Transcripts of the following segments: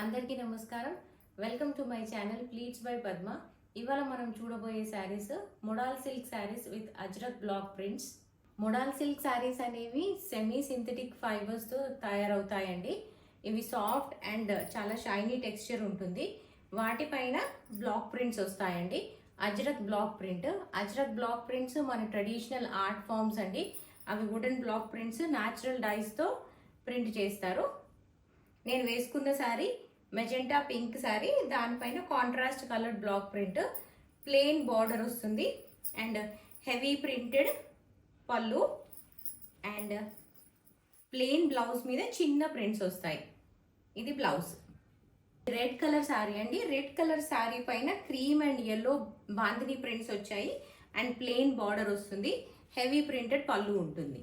అందరికీ నమస్కారం. Welcome to my channel pleats by Padma. ఇవాళ మనం చూడబోయే saris modal silk saris with Ajrak block prints. Modal silk saris అనేవి సెమీ సింథటిక్ ఫైబర్స్తో తయారవుతాయండి. ఇవి సాఫ్ట్ అండ్ చాలా షైనీ టెక్స్చర్ ఉంటుంది. వాటిపైన బ్లాక్ ప్రింట్స్ వస్తాయండి. Ajrak block print. Ajrak block prints మన ట్రెడిషనల్ ఆర్ట్ ఫామ్స్ అండి. అవి వుడెన్ బ్లాక్ ప్రింట్స్ న్యాచురల్ డైస్తో ప్రింట్ చేస్తారు. నేను వేసుకున్న శారీ మెజెంటా పింక్ శారీ, దానిపైన contrast colour block print, plain border వస్తుంది అండ్ హెవీ ప్రింటెడ్ పళ్ళు అండ్ ప్లెయిన్ బ్లౌజ్ మీద చిన్న ప్రింట్స్ వస్తాయి. ఇది బ్లౌజ్. రెడ్ కలర్ శారీ అండి. రెడ్ కలర్ శారీ పైన cream and yellow bandhani prints వచ్చాయి అండ్ ప్లెయిన్ బార్డర్ వస్తుంది. హెవీ ప్రింటెడ్ పళ్ళు ఉంటుంది.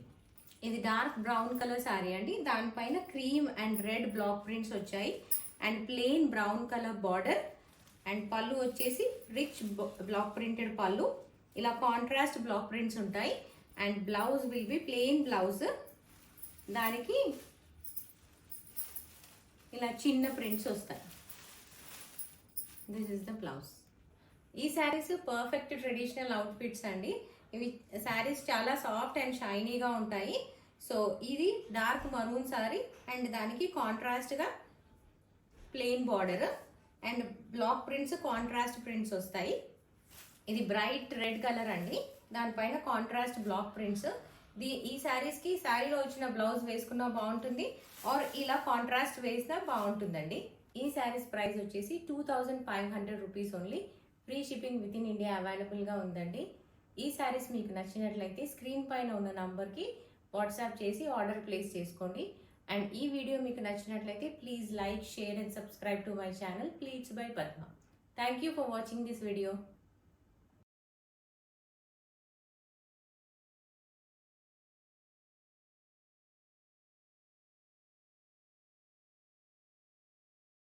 ఇది డార్క్ బ్రౌన్ కలర్ శారీ అండి. దానిపైన cream and red block prints వచ్చాయి and plain brown colour border and పళ్ళు వచ్చేసి రిచ్ బ్లాక్ ప్రింటెడ్ పళ్ళు. ఇలా కాంట్రాస్ట్ బ్లాక్ ప్రింట్స్ ఉంటాయి and blouse will be plain blouse. దానికి ఇలా చిన్న ప్రింట్స్ వస్తాయి. This is the blouse. ఈ శారీస్ పర్ఫెక్ట్ ట్రెడిషనల్ అవుట్ఫిట్స్ అండి. ఇవి శారీస్ చాలా సాఫ్ట్ అండ్ షైనీగా ఉంటాయి. సో ఇది డార్క్ మరూన్ శారీ అండ్ దానికి కాంట్రాస్ట్గా plain border and block prints contrast prints వస్తాయి. ఇది బ్రైట్ రెడ్ కలర్ అండి. దానిపైన కాంట్రాస్ట్ బ్లాక్ ప్రింట్స్. ఈ శారీస్కి శారీలో వచ్చిన బ్లౌజ్ వేసుకున్నా బాగుంటుంది ఆర్ ఇలా కాంట్రాస్ట్ వేసినా బాగుంటుందండి. ఈ శారీస్ ప్రైస్ వచ్చేసి 2500 rupees only. Free shipping with in India అవైలబుల్గా ఉందండి. ఈ శారీస్ మీకు నచ్చినట్లయితే స్క్రీన్ పైన ఉన్న నంబర్కి వాట్సాప్ చేసి ఆర్డర్ ప్లేస్ చేసుకోండి. అండ్ ఈ వీడియో మీకు నచ్చినట్లయితే please like, share and subscribe to my channel pleats by Padma. Thank you for watching this video.